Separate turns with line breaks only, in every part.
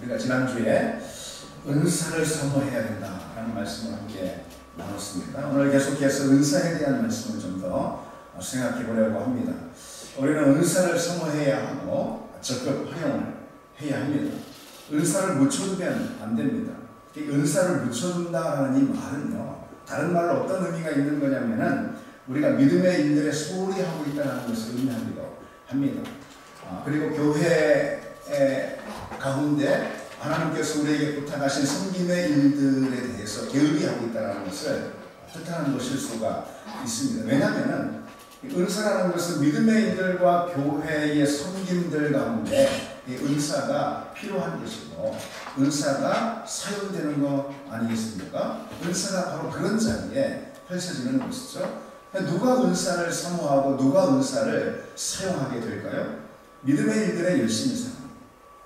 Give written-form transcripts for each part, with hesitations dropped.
우리가 지난주에 은사를 사모해야 된다라는 말씀을 함께 나눴습니다. 오늘 계속해서 은사에 대한 말씀을 좀 더 생각해 보려고 합니다. 우리는 은사를 사모해야 하고 적극 활용을 해야 합니다. 은사를 묻혀두면 안 됩니다. 은사를 묻혀둔다라는 이 말은요, 다른 말로 어떤 의미가 있는 거냐면은 우리가 믿음의 일들에 소홀히 하고 있다는 것을 의미하기도 합니다. 그리고 교회 가운데 하나님께서 우리에게 부탁하신 섬김의 일들에 대해서 게을리 하고 있다는 것을 뜻하는 것일 수가 있습니다. 왜냐하면 은사라는 것은 믿음의 일들과 교회의 섬김들 가운데 은사가 필요한 것이고 은사가 사용되는 것 아니겠습니까? 은사가 바로 그런 자리에 펼쳐지는 것이죠. 누가 은사를 사모하고 누가 은사를 사용하게 될까요? 믿음의 일들에 열심히 사는,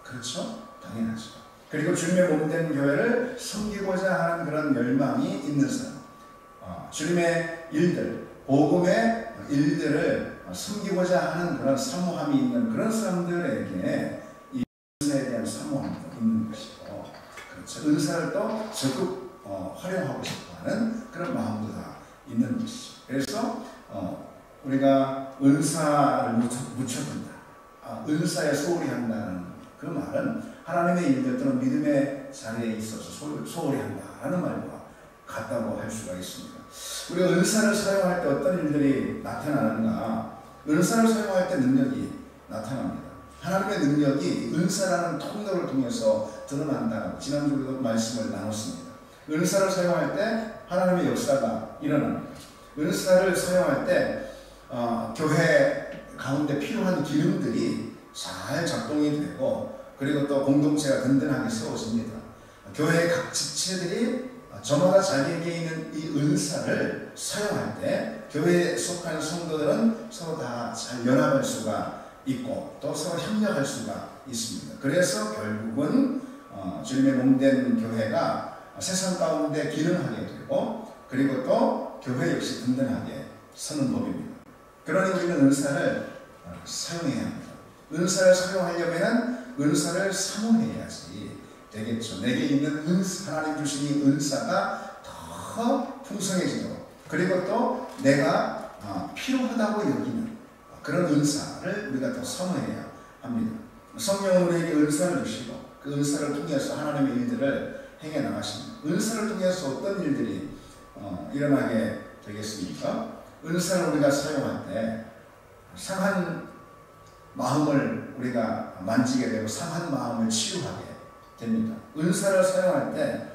그렇죠? 당연하죠. 그리고 주님의 몸된 교회를 섬기고자 하는 그런 열망이 있는 사람, 주님의 일들, 복음의 일들을 섬기고자 하는 그런 사모함이 있는 그런 사람들에게 이 은사에 대한 사모함도 있는 것이고, 그렇죠. 은사를 또 적극 활용하고 싶어하는 그런 마음도 다 있는 것이죠. 그래서 우리가 은사를 묻혀둔다, 은사에 소홀히 한다는 그 말은 하나님의 일들 또는 믿음의 자리에 있어서 소홀히 한다라는 말과 같다고 할 수가 있습니다. 우리가 은사를 사용할 때 어떤 일들이 나타나는가? 은사를 사용할 때 능력이 나타납니다. 하나님의 능력이 은사라는 통로를 통해서 드러난다고 지난주에도 말씀을 나눴습니다. 은사를 사용할 때 하나님의 역사가 일어납니다. 은사를 사용할 때 교회 가운데 필요한 기능들이 잘 작동이 되고, 그리고 또 공동체가 든든하게 세워집니다. 교회의 각 지체들이 저마다 자기에게 있는 이 은사를 사용할 때 교회에 속하는 성도들은 서로 다 잘 연합할 수가 있고 또 서로 협력할 수가 있습니다. 그래서 결국은 주님의 몸된 교회가 세상 가운데 기능하게 되고, 그리고 또 교회 역시 든든하게 서는 법입니다. 그러니 우리는 은사를 사용해야 합니다. 은사를 사용하려면 은사를 사모해야지 되겠죠. 내게 있는 은사, 하나님 주신 이 은사가 더 풍성해지도록, 그리고 또 내가 필요하다고 여기는 그런 은사를 우리가 더 사모해야 합니다. 성령은 우리에게 은사를 주시고 그 은사를 통해서 하나님의 일들을 행해 나가십니다. 은사를 통해서 어떤 일들이 일어나게 되겠습니까? 은사를 우리가 사용할 때 상한 마음을 우리가 만지게 되고 상한 마음을 치유하게 됩니다. 은사를 사용할 때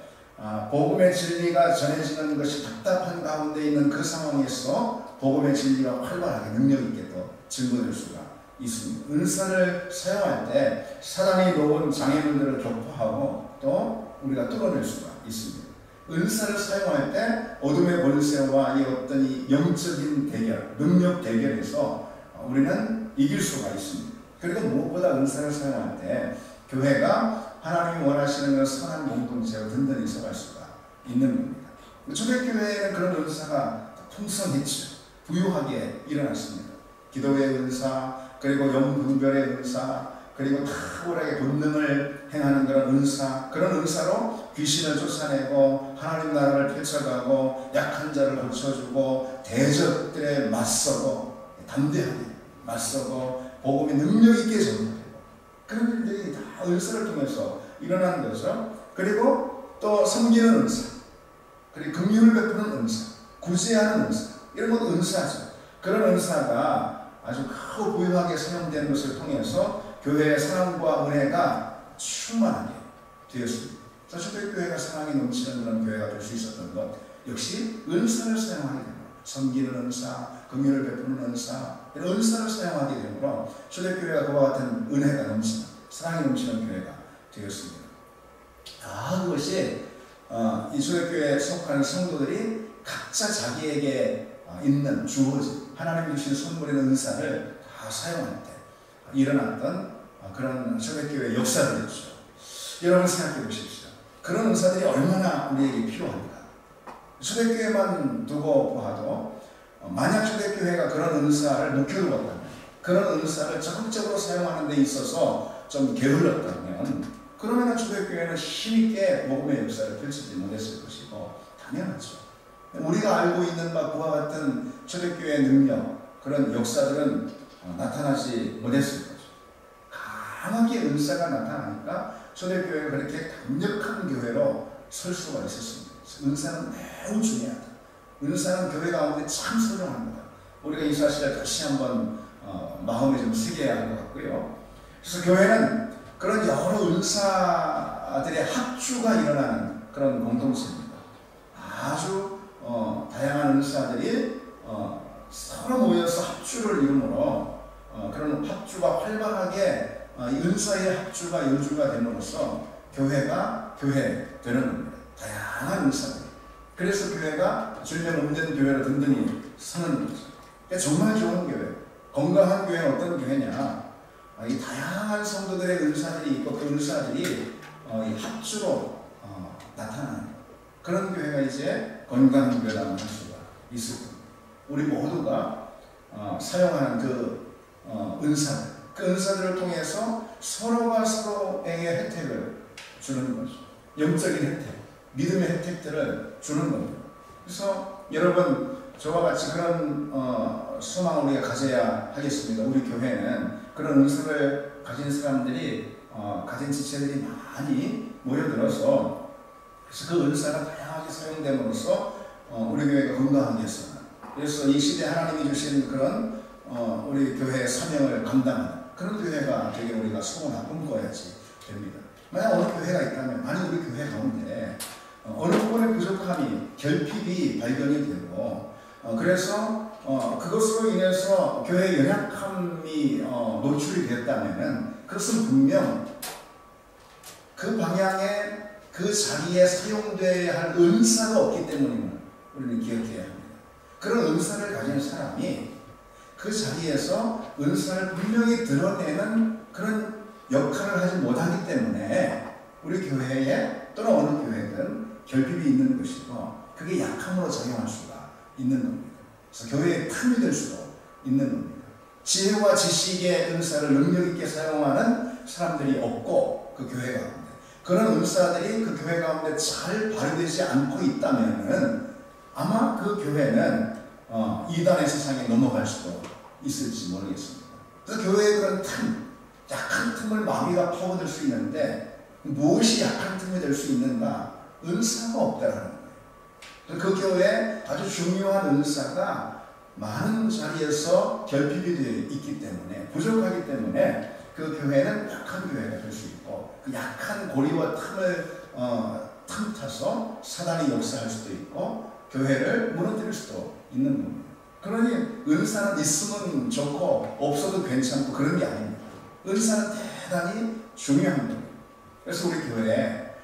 복음의 진리가 전해지는 것이 답답한 가운데 있는 그 상황에서 복음의 진리가 활발하게 능력 있게 또 증거될 수가 있습니다. 은사를 사용할 때 사단이 놓은 장애물들을 격파하고 또 우리가 뚫어낼 수가 있습니다. 은사를 사용할 때 어둠의 권세와 이 어떤 이 영적인 대결, 능력 대결에서 우리는 이길 수가 있습니다. 그리고 무엇보다 은사를 사용할 때 교회가 하나님이 원하시는 그 선한 공동체로 든든히 서갈 수가 있는 겁니다. 초대교회에는 그런 은사가 풍성했죠. 부유하게 일어났습니다. 기도의 은사, 그리고 영분별의 은사, 그리고 탁월하게 본능을 행하는 그런 은사, 그런 은사로 귀신을 쫓아내고 하나님 나라를 펼쳐가고 약한 자를 고쳐주고 대적들에 맞서고 담대하게 맞서고 복음의 능력 있게 전달되고 그런 일들이 다 은사를 통해서 일어나는 거죠. 그리고 또 섬기는 은사, 그리고 긍휼을 베푸는 은사, 구제하는 은사, 이런 것도 은사죠. 그런 은사가 아주 크고 부유하게 사용되는 것을 통해서 교회의 사랑과 은혜가 충만하게 되었습니다. 초대교회가 사랑이 넘치는 그런 교회가 될 수 있었던 것 역시 은사를 사용하게 됩니다. 섬기는 은사, 긍휼을 베푸는 은사, 이런 은사를 사용하게 되므로 초대교회가 그와 같은 은혜가 넘치는, 사랑이 넘치는 교회가 되었습니다. 그것이 이 초대교회에 속하는 성도들이 각자 자기에게 있는 주어진 하나님이 주신 선물의 은사를 다 사용할 때 일어났던 그런 초대교회의 역사들이었죠. 여러분 생각해 보십시오. 그런 은사들이 얼마나 우리에게 필요합니까? 초대교회만 두고 봐도 만약 초대교회가 그런 은사를 묵혀두었다면, 그런 은사를 적극적으로 사용하는 데 있어서 좀 게을렀다면 그러면 초대교회는 힘있게 복음의 역사를 펼치지 못했을 것이고 당연하죠. 우리가 알고 있는 바 그와 같은 초대교회의 능력, 그런 역사들은 나타나지 못했을 거죠. 강하게 은사가 나타나니까 초대교회가 그렇게 강력한 교회로 설 수가 있었습니다. 은사는 매우 중요하다. 은사는 교회 가운데 참 소중합니다. 우리가 이 사실을 다시 한번 마음에 좀 새겨야 할 것 같고요. 그래서 교회는 그런 여러 은사들의 합주가 일어나는 그런 공동체입니다. 아주 다양한 은사들이 서로 모여서 합주를 이루므로 그런 합주가 활발하게 이 은사의 합주가 연주가 됨으로써 교회가 교회 되는 겁니다. 다양한 은사들. 그래서 교회가 주님의 몸된 교회로 든든히 서는 거죠. 정말 좋은 교회, 건강한 교회는 어떤 교회냐? 이 다양한 성도들의 은사들이 있고 그 은사들이 이 합주로 나타나는 그런 교회가 이제 건강한 교회라고 할 수가 있을 겁니다. 우리 모두가 사용하는 그 은사들, 그 은사들을 통해서 서로가 서로에게 혜택을 주는 거죠. 영적인 혜택, 믿음의 혜택들을 주는 겁니다. 그래서 여러분 저와 같이 그런 소망을 우리가 가져야 하겠습니다. 우리 교회는 그런 은사를 가진 사람들이 가진 지체들이 많이 모여들어서 그래서 그 은사가 다양하게 사용됨으로써 우리 교회가 건강하게 서는 그래서 이 시대에 하나님이 주신 그런 우리 교회의 사명을 감당하는 그런 교회가 되게 우리가 소원하고 꿈꿔야지 됩니다. 만약 어느 교회가 있다면 만약 우리 교회 가운데 어느 부분의 부족함이 결핍이 발견이 되고 그래서 그것으로 인해서 교회의 연약함이 노출이 됐다면 그것은 분명 그 방향에 그 자리에 사용되어야 할 은사가 없기 때문임을 우리는 기억해야 합니다. 그런 은사를 가진 사람이 그 자리에서 은사를 분명히 드러내는 그런 역할을 하지 못하기 때문에 우리 교회에 또는 어느 교회든 결핍이 있는 것이고 그게 약함으로 작용할 수가 있는 겁니다. 그래서 교회의 틈이 될 수도 있는 겁니다. 지혜와 지식의 은사를 능력 있게 사용하는 사람들이 없고 그 교회 가운데 그런 은사들이 그 교회 가운데 잘 발휘되지 않고 있다면 아마 그 교회는 이단의 세상에 넘어갈 수도 있을지 모르겠습니다. 그래서 교회의 그런 틈, 약한 틈을 마귀가 파고들 수 있는데 무엇이 약한 틈이 될 수 있는가? 은사가 없다라는 거예요. 그 교회에 아주 중요한 은사가 많은 자리에서 결핍이 되어 있기 때문에 부족하기 때문에 그 교회는 약한 교회가 될 수 있고 그 약한 고리와 틈을 틈타서 사단이 역사할 수도 있고 교회를 무너뜨릴 수도 있는 겁니다. 그러니 은사는 있으면 좋고 없어도 괜찮고 그런 게 아닙니다. 은사는 대단히 중요한 겁니다. 그래서 우리 교회에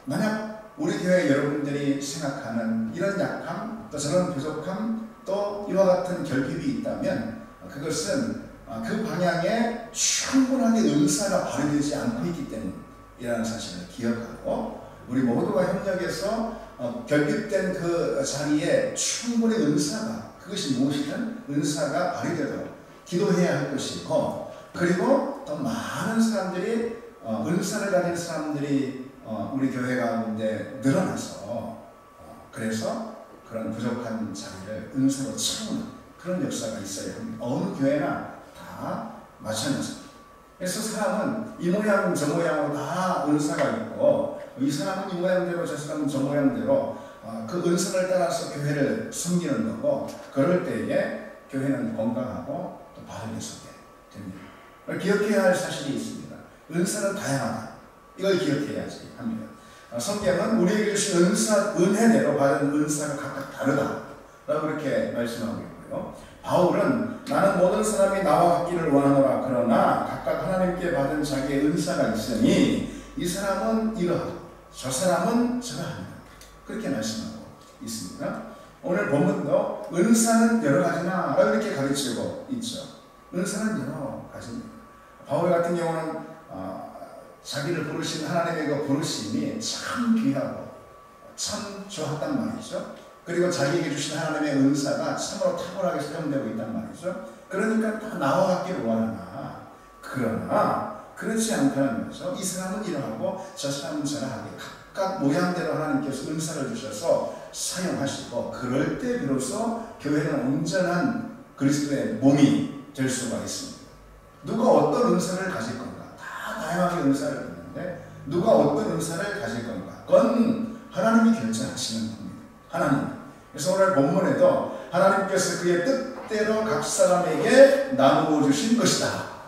만약 우리 교회 여러분들이 생각하는 이런 약함 또 저런 부족함 또 이와 같은 결핍이 있다면 그것은 그 방향에 충분하게 은사가 발휘되지 않고 있기 때문이라는 사실을 기억하고 우리 모두가 협력해서 결핍된 그 자리에 충분히 은사가 그것이 무엇이든 은사가 발휘되도록 기도해야 할 것이고 그리고 더 많은 사람들이 은사를 가진 사람들이 우리 교회 가운데 늘어나서 그래서 그런 부족한 자리를 은사로 채우는 그런 역사가 있어야 합니다. 어느 교회나 다 마찬가지입니다. 그래서 사람은 이 모양 저 모양으로 다 은사가 있고 이 사람은 이 모양대로 저 사람은 저 모양대로 그 은사를 따라서 교회를 섬기는 거고 그럴 때에 교회는 건강하고 또 바르게 서게 됩니다. 기억해야 할 사실이 있습니다. 은사는 다양하다. 이걸 기억해야지 합니다. 성경은 우리에게 주신 은혜대로 받은 은사가 각각 다르다 라고 그렇게 말씀하고 있고요. 바울은 나는 모든 사람이 나와 같기를 원하노라 그러나 각각 하나님께 받은 자기의 은사가 있으니 이 사람은 이러하고 저 사람은 저러합니다. 그렇게 말씀하고 있습니다. 오늘 본문도 은사는 여러 가지나 이렇게 가르치고 있죠. 은사는 여러 가지입니다. 바울 같은 경우는 자기를 부르신 하나님의 그 부르심이 참 귀하고 참 좋았단 말이죠. 그리고 자기에게 주신 하나님의 은사가 참으로 탁월하게 사용되고 있단 말이죠. 그러니까 다 나와 같기를 원하나 그러나 그렇지 않다는 거죠. 이 사람은 이러하고 저 사람은 저러하게 각각 모양대로 하나님께서 은사를 주셔서 사용하시고, 그럴 때 비로소 교회는 온전한 그리스도의 몸이 될 수가 있습니다. 누가 어떤 은사를 가질 건가? 다 다양하게 은사를 받는데 누가 어떤 은사를 가질 건가? 그건 하나님이 결정하시는 겁니다. 하나님. 그래서 오늘 본문에도 하나님께서 그의 뜻대로 각 사람에게 나누어 주신 것이다,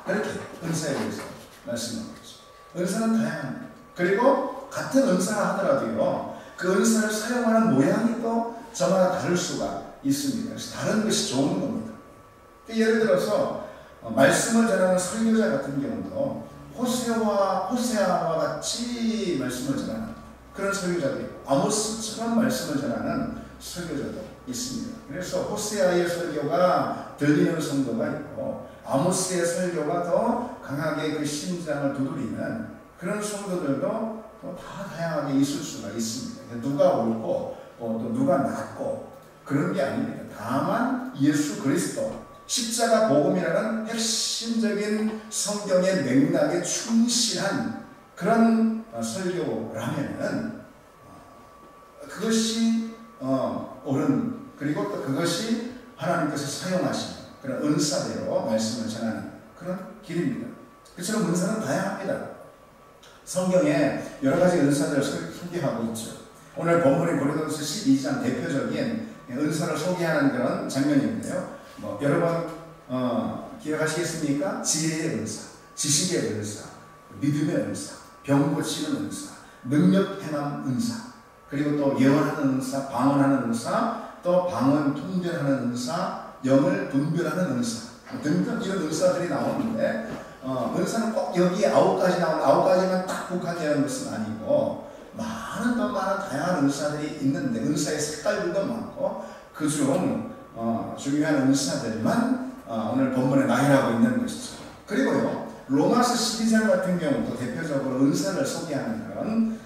이렇게 은사에 대해서 말씀하고 있죠. 은사는 다양합니다. 그리고 같은 은사라 하더라도요, 그 은사를 사용하는 모양이 또 저마다 다를 수가 있습니다. 그래서 다른 것이 좋은 겁니다. 예를 들어서 말씀을 전하는 설교자 같은 경우도 호세아와 같이 말씀을 전하는 그런 설교자도 있고, 아모스처럼 말씀을 전하는 설교자도 있습니다. 그래서 호세아의 설교가 들리는 성도가 있고, 아모스의 설교가 더 강하게 그 심장을 두드리는 그런 성도들도 또 다 다양하게 있을 수가 있습니다. 누가 옳고 또 누가 낫고 그런 게 아닙니다. 다만 예수 그리스도 십자가 복음이라는 핵심적인 성경의 맥락에 충실한 그런 설교라면은 그것이 옳은, 그리고 또 그것이 하나님께서 사용하시는 그런 은사대로 말씀을 전하는 그런 길입니다. 그처럼 은사는 다양합니다. 성경에 여러 가지 은사들을 소개하고 있죠. 오늘 본문의 고린도서 12장 대표적인 은사를 소개하는 그런 장면인데요. 여러분 기억하시겠습니까? 지혜의 은사, 지식의 은사, 믿음의 은사, 병 고치는 은사, 능력 행함 은사, 그리고 또 예언하는 은사, 방언하는 은사, 또 방언 통변하는 은사, 영을 분별하는 은사 등등 이런 은사들이 나오는데, 은사는 꼭 여기에 9가지 나오는 9가지만 딱 국한되는 것은 아니고 많은 다양한 은사들이 있는데, 은사의 색깔들도 많고 그중 중요한 은사들만 오늘 본문에 나열하고 있는 것이죠. 그리고요, 로마서 12장 같은 경우도 대표적으로 은사를 소개하는 그런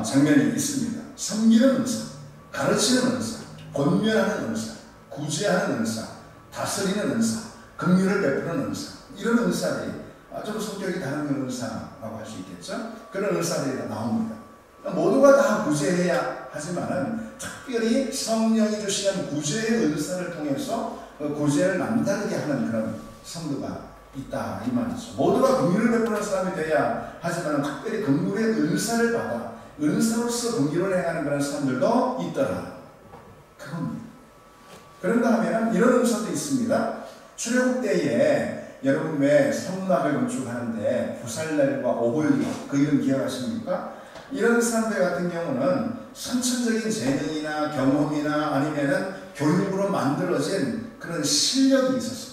장면이 있습니다. 섬기는 은사, 가르치는 은사, 권면하는 은사, 구제하는 은사, 다스리는 은사, 긍휼을 베푸는 은사, 이런 은사들이 좀 성격이 다른 은사라고 할 수 있겠죠. 그런 은사들이 다 나옵니다. 모두가 다 구제해야 하지만은 특별히 성령이 주시는 구제의 은사를 통해서 그 구제를 남다르게 하는 그런 성도가 있다, 이 말이죠. 모두가 긍휼을 베푸는 사람이 돼야 하지만 특별히 긍휼의 은사를 받아 은사로서 긍휼을 행하는 그런 사람들도 있더라, 그겁니다. 그런가 하면 이런 은사도 있습니다. 출애굽 때에 여러분 왜 성막을 건축하는데 부살렐과 오홀리오, 그 이름 기억하십니까? 이런 사람들 같은 경우는 선천적인 재능이나 경험이나 아니면은 교육으로 만들어진 그런 실력이 있었어요.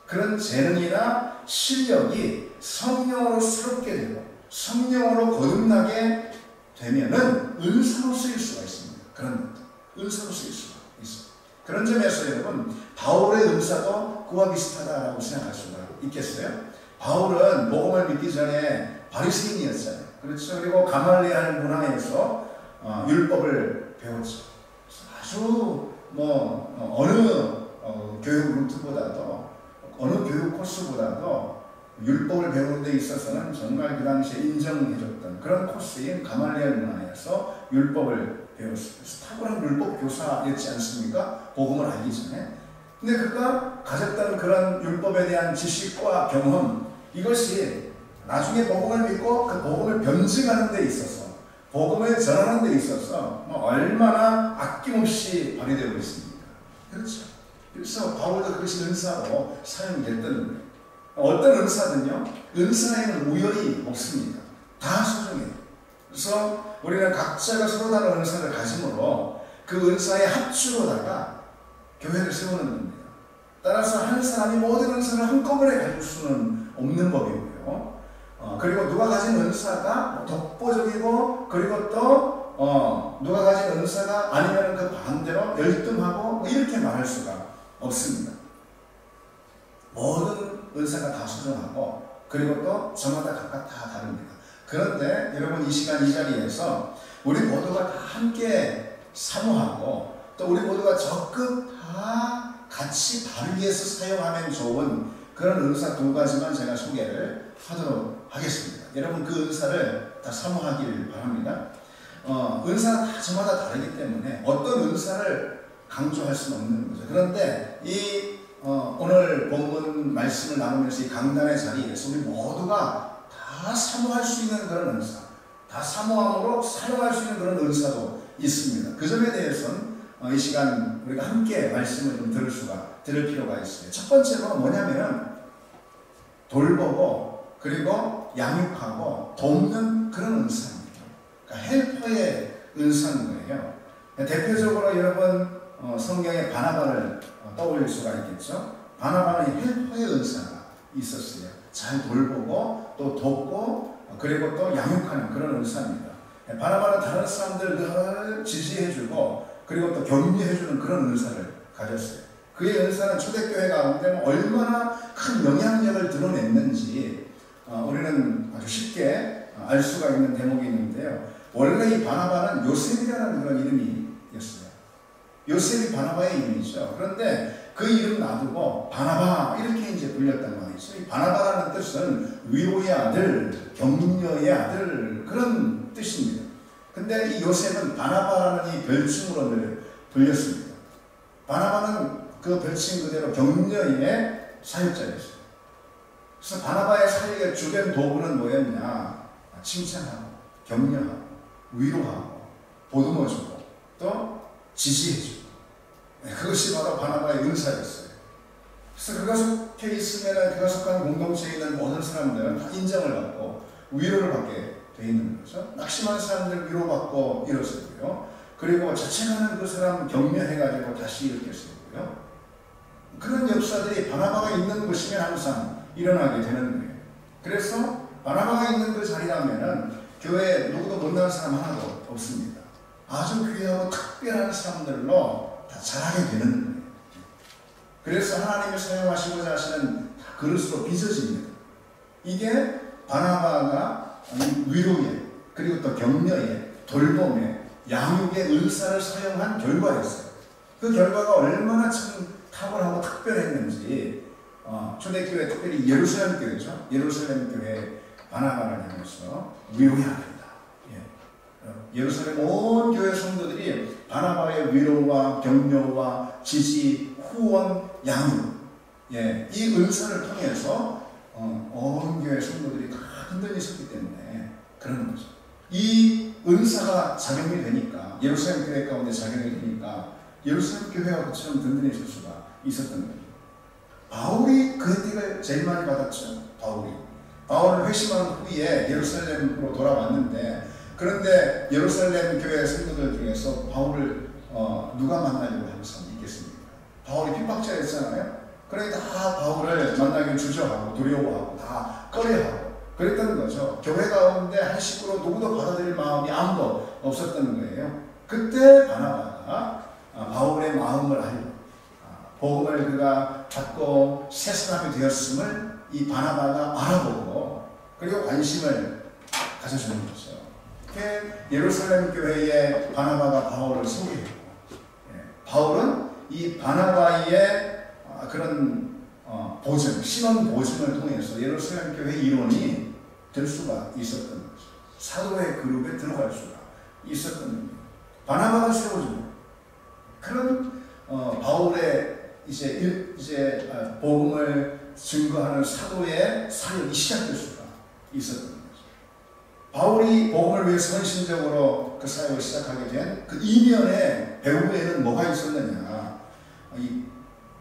그런 재능이나 실력이 성령으로 새롭게 되고 성령으로 거듭나게 되면은 은사로 쓰일 수가 있습니다. 그런 은사로 쓰일 수가 있어요. 그런 점에서 여러분, 바울의 은사도 그와 비슷하다라고 생각할 수가 있겠어요? 바울은 복음을 믿기 전에 바리새인이었잖아요. 그렇죠. 그리고 가말리엘 문화에서 율법을 배웠죠. 아주 어느 교육 루트보다도, 어느 교육 코스보다도 율법을 배우는 데 있어서는 정말 그 당시에 인정해줬던 그런 코스인 가말리엘 문화에서 율법을 배웠어요. 탁월한 율법 교사였지 않습니까? 복음을 알기 전에. 근데 그가 가졌던 그런 율법에 대한 지식과 경험, 이것이 나중에 복음을 믿고 그 복음을 변증하는 데 있어서, 복음을 전하는 데 있어서 얼마나 아낌없이 발휘되고 있습니다. 그렇죠. 그래서 바울도 그것이 은사로 사용이 됐던 거예요. 어떤 은사든요, 은사에는 우열이 없습니다. 다 소중해요. 그래서 우리는 각자가 서로 다른 은사를 가짐으로 그 은사의 합주로다가 교회를 세우는 겁니다. 따라서 한 사람이 모든 은사를 한꺼번에 가질 수는 없는 법이고요. 그리고 누가 가진 은사가 독보적이고, 그리고 또 누가 가진 은사가 아니면 그 반대로 열등하고 이렇게 말할 수가 없습니다. 모든 은사가 다 소중하고, 그리고 또 저마다 각각 다 다릅니다. 그런데 여러분, 이 시간 이 자리에서 우리 모두가 다 함께 사모하고, 또 우리 모두가 적극 다 같이 발휘해서 사용하면 좋은 그런 은사 두 가지만 제가 소개를 하도록 하겠습니다. 여러분 그 은사를 다 사모하길 바랍니다. 은사가 다 저마다 다르기 때문에 어떤 은사를 강조할 수는 없는 거죠. 그런데 오늘 본문 말씀을 나누면서 이 강단의 자리에서 우리 모두가 다 사모할 수 있는 그런 은사, 다 사모함으로 사용할 수 있는 그런 은사도 있습니다. 그 점에 대해서는 이 시간 우리가 함께 말씀을 좀 들을 필요가 있어요. 첫 번째로 뭐냐면은 돌보고 그리고 양육하고 돕는 그런 은사입니다. 그러니까 헬퍼의 은사인 거예요. 대표적으로 여러분 성경의 바나바를 떠올릴 수가 있겠죠. 바나바는 헬퍼의 은사가 있었어요. 잘 돌보고 또 돕고 그리고 또 양육하는 그런 은사입니다. 바나바는 다른 사람들을 지지해주고 그리고 또 격려해주는 그런 은사를 가졌어요. 그의 은사는 초대교회 가운데 얼마나 큰 영향력을 드러냈는지 우리는 아주 쉽게 알 수가 있는 대목이 있는데요. 원래 이 바나바는 요셉이라는 그런 이름이었어요. 요셉이 바나바의 이름이죠. 그런데 그 이름 놔두고 바나바 이렇게 이제 불렸단 말이죠. 이 바나바라는 뜻은 위로의 아들, 격려의 아들 그런 뜻입니다. 근데 이 요셉은 바나바라는 이 별칭으로 불렸습니다. 바나바는 그 별칭 그대로 격려의 사역자였어요. 그래서 바나바의 사역의 주된 도구는 뭐였냐? 칭찬하고, 격려하고, 위로하고, 보듬어주고, 또 지지해주고. 그것이 바로 바나바의 은사였어요. 그래서 그가 속해 있으면 그가 속한 공동체에 있는 모든 사람들은 다 인정을 받고 위로를 받게 돼 있는 거죠. 낙심한 사람들 위로받고 일어서고요. 그리고 자책하는 그 사람 격려해가지고 다시 일으켜 세우고요. 그런 역사들이 바나바가 있는 곳이면 항상 일어나게 되는 거예요. 그래서 바나바가 있는 그 자리라면은 교회에 누구도 못난 사람 하나도 없습니다. 아주 귀하고 특별한 사람들로 다 자라게 되는 거예요. 그래서 하나님이 사용하시고자 하시는 그릇으로 빚어집니다. 이게 바나바가 위로에 그리고 또 격려에 돌봄에 양육의 은사를 사용한 결과였어요. 그 결과가 얼마나 참 탁월하고 특별했는지 초대교회 특별히 예루살렘 교회죠. 예루살렘 교회 바나바를 향해서 위로해야 된다. 예루살렘 온 교회 성도들이 바나바의 위로와 격려와 지지, 후원, 양육 이 은사를 통해서 온 교회 성도들이 다 든든히 섰기 때문에 그런 거죠. 이 은사가 작용이 되니까 예루살렘 교회 가운데 작용이 되니까 예루살렘 교회가 그처럼 든든히 설 수가 있었던 거죠. 바울이 그 혜택을 제일 많이 받았죠. 바울은 회심한 후에 예루살렘으로 돌아왔는데 그런데 예루살렘 교회 성도들 중에서 바울을 누가 만나려고 하는 사람이 있겠습니까? 바울이 핍박자였잖아요. 그러니까 다 바울을 만나기 주저하고 두려워하고 다 꺼려하고 그랬다는 거죠. 교회 가운데 한 식구로 누구도 받아들일 마음이 아무도 없었다는 거예요. 그때 바나바가 바울의 마음을 알고 복음을 그가 받고 새 사람이 되었음을 이 바나바가 알아보고 그리고 관심을 가져주는 거죠. 예루살렘 교회에 바나바가 바울을 소개했고 바울은 이 바나바의 그런 보증, 신원 보증을 통해서 예루살렘 교회 일원이 될 수가 있었던 거죠. 사도의 그룹에 들어갈 수가 있었던 거예요. 바나바가 세워주고 그런 바울의 이제 복음을 증거하는 사도의 사역이 시작될 수가 있었던 거죠. 바울이 복음을 위해서 헌신적으로 그 사역을 시작하게 된 그 이면의 배후에는 뭐가 있었느냐? 이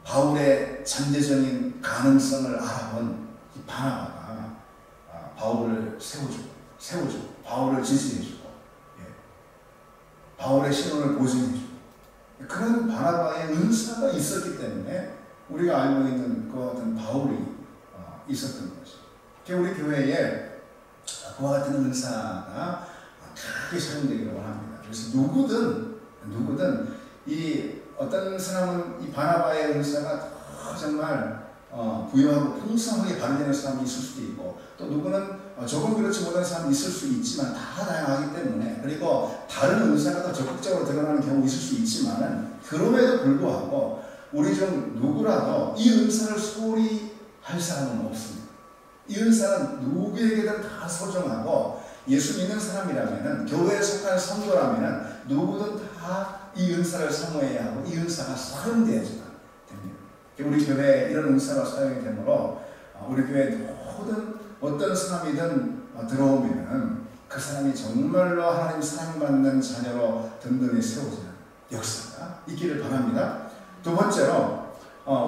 바울의 잠재적인 가능성을 알아본 이 바나바가 바울을 세워주고 바울을 지지해주고 바울의 신원을 보증해주고 그런 바나바의 은사가 있었기 때문에 우리가 알고 있는 그 어떤 바울이 있었던 거죠. 우리 교회에 그와 같은 은사가 크게 사용되기를 원합니다. 그래서 누구든 이 어떤 사람은 이 바나바의 은사가 정말 부유하고 풍성하게 발휘되는 사람이 있을 수도 있고 또 누구는 조금 그렇지 못한 사람이 있을 수 있지만 다 다양하기 때문에 그리고 다른 은사가 더 적극적으로 드러나는 경우 있을 수 있지만 그럼에도 불구하고 우리 중 누구라도 이 은사를 소홀히 할 사람은 없습니다. 이 은사는 누구에게든 다 소중하고 예수 믿는 사람이라면, 교회에 속한 성도라면 누구든 다 이 은사를 사모해야 하고 이 은사가 사용되어야지만 됩니다. 우리 교회에 이런 은사가 사용이 되므로 우리 교회에 모든 어떤 사람이든 들어오면 그 사람이 정말로 하나님 사랑받는 자녀로 든든히 세워지는 역사가 있기를 바랍니다. 두 번째로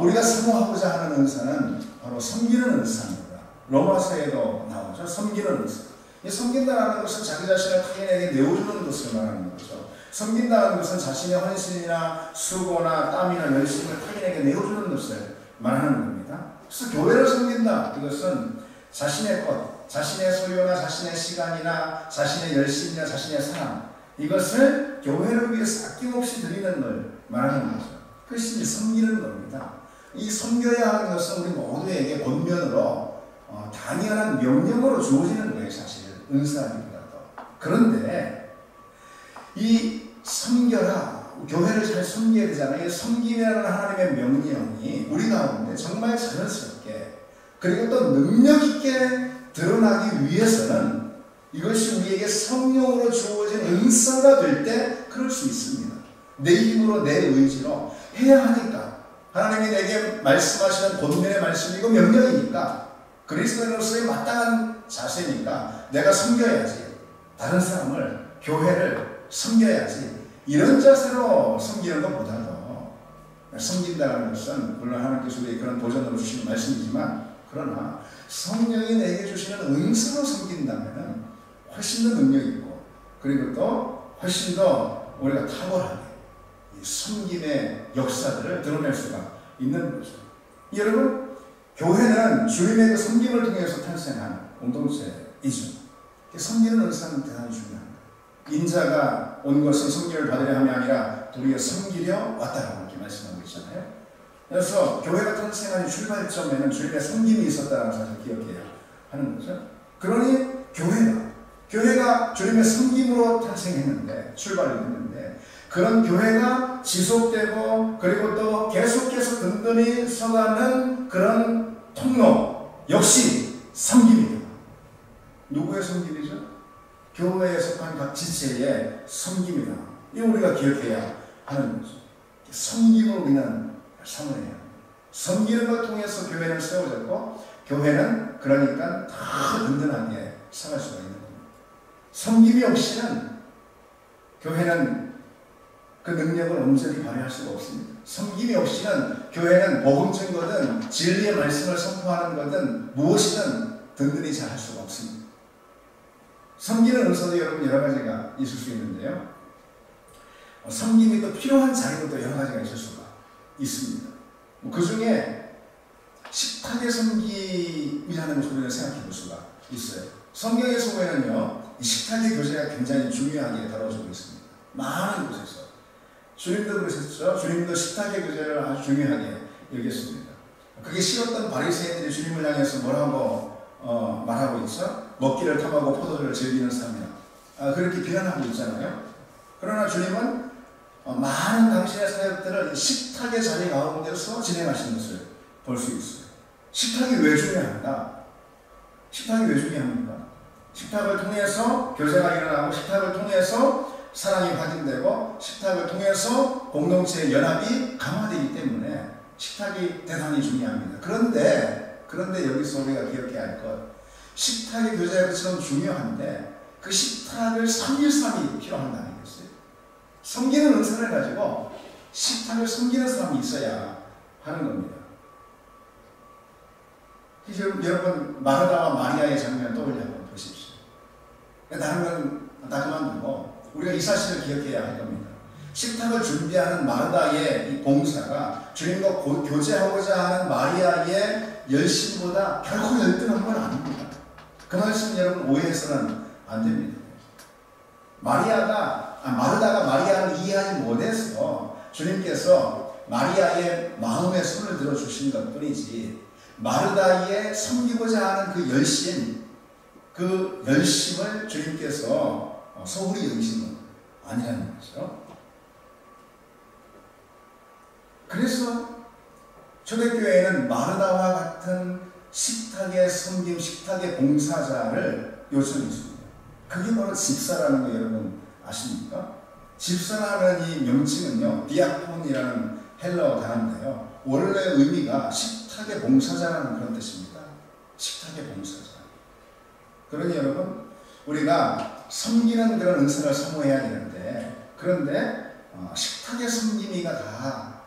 우리가 사모하고자 하는 은사는 바로 섬기는 은사입니다. 로마서에도 나오죠. 섬기는 은사. 이 섬긴다는 것은 자기 자신을 타인에게 내어주는 것을 말하는 거죠. 섬긴다는 것은 자신의 헌신이나 수고나 땀이나 열심을 타인에게 내어주는 것을 말하는 겁니다. 그래서 교회를 섬긴다. 이것은 자신의 것, 자신의 소유나 자신의 시간이나 자신의 열심이나 자신의 사랑, 이것을 교회를 위해서 아낌없이 드리는 걸 말하는 거죠. 그것이 이제 섬기는 겁니다. 이 섬겨야 하는 것은 우리 모두에게 권면으로 당연한 명령으로 주어지는 거예요. 사실 은사하기보다도. 그런데 이 섬겨라, 교회를 잘 섬겨야 되잖아요. 섬기라는 하나님의 명령이 우리 가운데 정말 자연스럽게 그리고 또 능력 있게 드러나기 위해서는 이것이 우리에게 성령으로 주어진 은사가 될 때 그럴 수 있습니다. 내 힘으로 내 의지로 해야 하니까, 하나님이 내게 말씀하시는 본면의 말씀이고 명령이니까, 그리스도인으로서의 마땅한 자세니까 내가 섬겨야지, 다른 사람을, 교회를 섬겨야지, 이런 자세로 섬기는 것보다도, 섬긴다는 것은 물론 하나님께서 우리에게 그런 도전으로 주시는 말씀이지만, 그러나 성령이 내게 주시는 은사로 섬긴다면 훨씬 더 능력이 있고, 그리고 또 훨씬 더 우리가 탁월하게 이 섬김의 역사들을 드러낼 수가 있는 거죠. 여러분, 교회는 주님의 그 섬김을 통해서 탄생한 공동체이죠. 섬기는 은사는 대단히 중요합니다. 인자가 온 것은 섬김을 받으려 함이 아니라 도리어 섬기려 왔다라고 이렇게 말씀하고 있잖아요. 그래서 교회가 탄생한 출발점에는 주님의 섬김이 있었다는 사실을 기억해야 하는 거죠. 그러니 교회가 주님의 섬김으로 탄생했는데, 출발을 했는데, 그런 교회가 지속되고 그리고 또 계속해서 든든히 서가는 그런 통로 역시 섬김입니다. 누구의 섬김이죠? 교회에 속한 각 지체의 섬김이다. 이거 우리가 기억해야 하는 거죠. 섬김으로 우리는 삼아야 합니다. 섬기는 걸 통해서 교회는 세워졌고, 교회는 그러니까 더 든든하게 살아갈 수가 있는 겁니다. 섬김이 없이는 교회는 그 능력을 온전히 발휘할 수가 없습니다. 섬김이 없이는 교회는 복음 증거든 진리의 말씀을 선포하는 거든 무엇이든 든든히 잘 할 수가 없습니다. 섬기는 은사도 여러분 여러 가지가 있을 수 있는데요. 섬김이 또 필요한 자리도 또 여러 가지가 있을 수가 있습니다. 그 중에 식탁의 섬김이라는 것을 우리가 생각해 볼 수가 있어요. 성경에서 보면은요, 이 식탁의 교제가 굉장히 중요하게 다뤄지고 있습니다. 많은 곳에서. 주님도 그러셨죠. 주님도 식탁의 교제를 아주 중요하게 여겼습니다. 그게 싫었던 바리새인들이 주님을 향해서 뭐라고 말하고 있죠? 먹기를 탐하고 포도주를 즐기는 사람이라. 그렇게 비난하고 있잖아요. 그러나 주님은 많은 당신의 사역들을 식탁의 자리 가운데서 진행하시는 것을 볼 수 있어요. 식탁이 왜 중요한가? 식탁이 왜 중요합니까? 식탁을 통해서 교제가 일어나고, 식탁을 통해서 사랑이 확인되고, 식탁을 통해서 공동체의 연합이 강화되기 때문에 식탁이 대단히 중요합니다. 그런데 여기서 우리가 기억해야 할 것, 식탁의 교제가 그처럼 중요한데 그 식탁을 섬길 사람이 필요한다는 것이에요. 섬기는 은사를 가지고 식탁을 섬기는 사람이 있어야 하는 겁니다. 지금 여러분 마르다와 마리아의 장면 떠올려 한번 보십시오. 다른 건 다 그만두고 우리가 이 사실을 기억해야 할 겁니다. 식탁을 준비하는 마르다의 이 봉사가 주님과 교제하고자 하는 마리아의 열심보다 결코 열등한 건 아닙니다. 그 말씀 여러분 오해해서는 안 됩니다. 마르다가 마리아를 이해하지 못해서 주님께서 마리아의 마음의 손을 들어주신 것 뿐이지, 마르다의 섬기고자 하는 그 열심을 주님께서 소홀히 여기신 건 아니라는 거죠. 그래서 초대교회에는 마르다와 같은 식탁의 섬김, 식탁의 봉사자를 요청했습니다. 그게 바로 집사라는 거 여러분 아십니까? 집사라는 이 명칭은요, 디아콘이라는 헬라어 단어인데요, 원래 의미가 식탁의 봉사자라는 그런 뜻입니다. 식탁의 봉사자. 그러니 여러분, 우리가 섬기는 그런 은사를 사모해야 되는데, 그런데 식탁의 섬김이가 다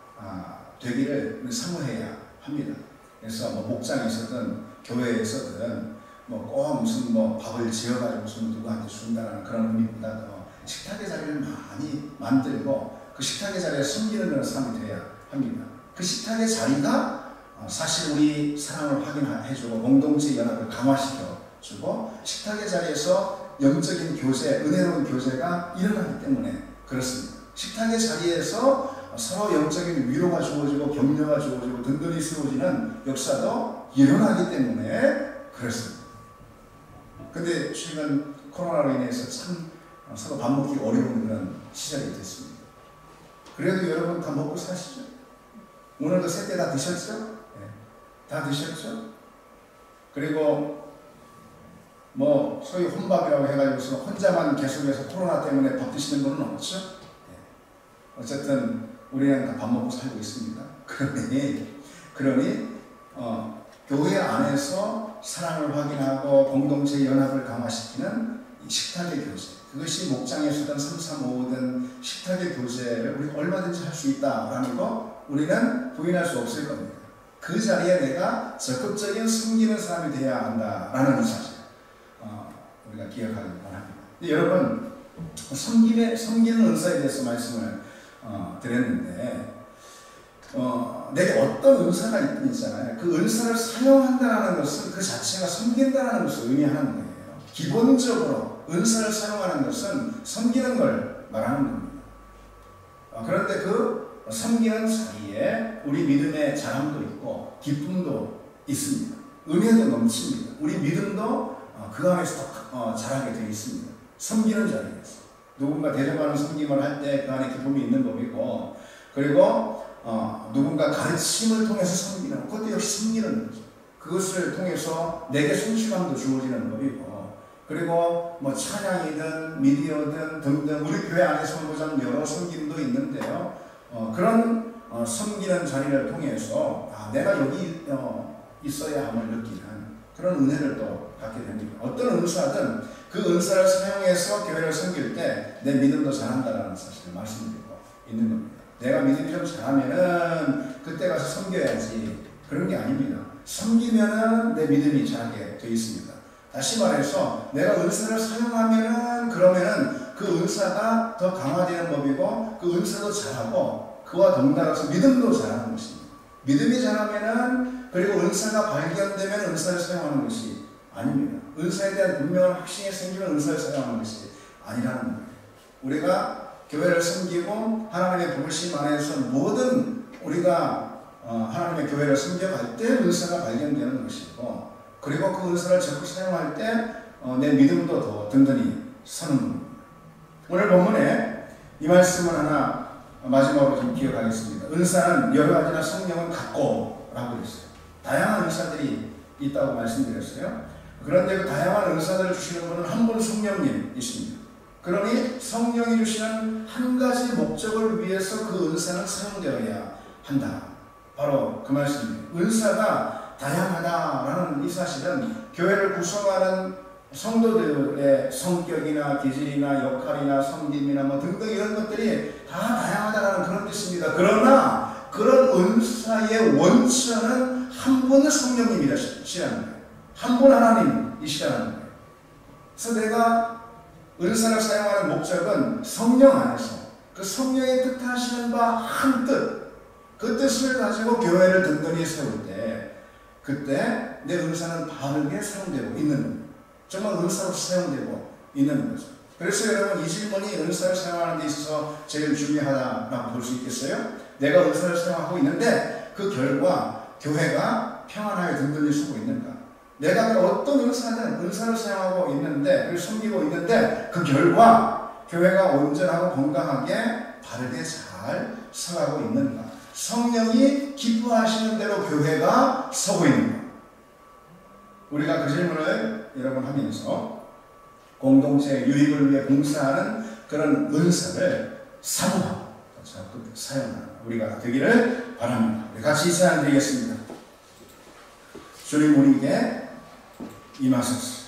되기를 사모해야 합니다. 그래서 뭐 목장에서든 교회에서든 꼭 무슨 밥을 지어가지고 무슨 누구한테 준다는 그런 의미보다도 식탁의 자리를 많이 만들고 그 식탁의 자리에 섬기는 그런 사람이 되어야 합니다. 그 식탁의 자리가 사실 우리 사랑을 확인해주고 공동체 연합을 강화시켜주고 식탁의 자리에서 영적인 교제, 은혜로운 교제가 일어나기 때문에 그렇습니다. 식탁의 자리에서 서로 영적인 위로가 주어지고 격려가 주어지고 든든히 세워지는 역사도 일어나기 때문에 그렇습니다. 근데 최근 코로나로 인해서 참 서로 밥 먹기 어려운 그런 시절이 됐습니다. 그래도 여러분 다 먹고 사시죠? 오늘도 세때 다 드셨죠? 네. 다 드셨죠? 그리고 소위 혼밥이라고 해가지고 혼자만 계속해서 코로나 때문에 밥 드시는 분은 없죠? 네. 어쨌든 우리는 다 밥 먹고 살고 있습니다. 그러니 교회 안에서 사랑을 확인하고 공동체 연합을 강화시키는 이 식탁의 교제, 그것이 목장에서든 335든 식탁의 교제를 우리가 얼마든지 할 수 있다라는 거 우리는 부인할 수 없을 겁니다. 그 자리에 내가 적극적인 섬기는 사람이 되어야 한다라는 사실 우리가 기억하기 바랍니다. 근데 여러분, 섬기는 은사에 대해서 말씀을 드렸는데 내게 어떤 은사가 있잖아요. 그 은사를 사용한다는 것은 그 자체가 섬긴다는 것을 의미하는 거예요. 기본적으로 은사를 사용하는 것은 섬기는 걸 말하는 겁니다. 그런데 그 섬기는 사이에 우리 믿음의 자랑도 있고 기쁨도 있습니다. 은혜도 넘칩니다. 우리 믿음도 그 안에서 자라게 되어 있습니다. 섬기는 자리에서 누군가 대접하는 섬김을 할 때 그 안에 기쁨이 있는 법이고, 그리고 누군가 가르침을 통해서 섬기는, 그것도 역시 섬기는 거죠. 그것을 통해서 내게 성취감도 주어지는 법이고, 그리고 찬양이든 미디어든 등등 우리 교회 안에서 보자면 여러 섬김도 있는데요. 그런 섬기는 자리를 통해서 내가 여기 있어야 함을 느끼는 그런 은혜를 또 갖게 됩니다. 어떤 은사든 그 은사를 사용해서 교회를 섬길 때 내 믿음도 자란다는 사실을 말씀드리고 있는 겁니다. 내가 믿음이 좀 잘하면은 그때 가서 섬겨야지, 그런 게 아닙니다. 섬기면은 내 믿음이 자라게 되어 있습니다. 다시 말해서 내가 은사를 사용하면은 그러면은 그 은사가 더 강화되는 법이고 그 은사도 자라고 그와 덩달아서 믿음도 자라는 것입니다. 믿음이 자라면은, 그리고 은사가 발견되면 은사를 사용하는 것이 아닙니다. 은사에 대한 분명한 확신이 생기면 은사를 사용하는 것이 아니라는 거예요. 우리가 교회를 섬기고 하나님의 부르심 안에서 모든 우리가 하나님의 교회를 섬겨갈 때 은사가 발견되는 것이고, 그리고 그 은사를 적극 사용할 때 내 믿음도 더 든든히 서는 겁니다. 오늘 본문에 이 말씀을 하나 마지막으로 좀 기억하겠습니다. 은사는 여러 가지나 성령은 같고 라고 그랬어요. 다양한 은사들이 있다고 말씀드렸어요. 그런데 그 다양한 은사들을 주시는 분은 한 분 성령님이십니다. 그러니 성령이 주시는 한 가지 목적을 위해서 그 은사는 사용되어야 한다. 바로 그 말씀입니다. 은사가 다양하다라는 이 사실은 교회를 구성하는 성도들의 성격이나 기질이나 역할이나 섬김이나 등등 이런 것들이 다 다양하다라는 그런 뜻입니다. 그러나 그런 은사의 원천은 한 분의 성령님이시라는 거예요. 한 분 하나님이시라는 거예요. 그래서 내가 은사를 사용하는 목적은 성령 안에서 그 성령의 뜻하시는 바 한 뜻, 그 뜻을 가지고 교회를 든든히 세울 때 그때 내 은사는 바르게 사용되고 있는 겁니다. 정말 은사로 사용되고 있는 거죠. 그래서 여러분, 이 질문이 은사를 사용하는 데 있어서 제일 중요하다고 볼 수 있겠어요? 내가 은사를 사용하고 있는데 그 결과 교회가 평안하게 든든히 서고 있는가? 내가 어떤 은사를 사용하고 있는데, 그걸 섬기고 있는데 그 결과 교회가 온전하고 건강하게 바르게 잘 서가고 있는가? 성령이 기뻐하시는 대로 교회가 서고 있는가? 우리가 그 질문을 여러분 하면서 공동체 유익을 위해 봉사하는 그런 은사를 사모하고 적극 사용하는 우리가 되기를 바랍니다. 우리 같이 제안 드리겠습니다. 주님 우리에게 임하소서.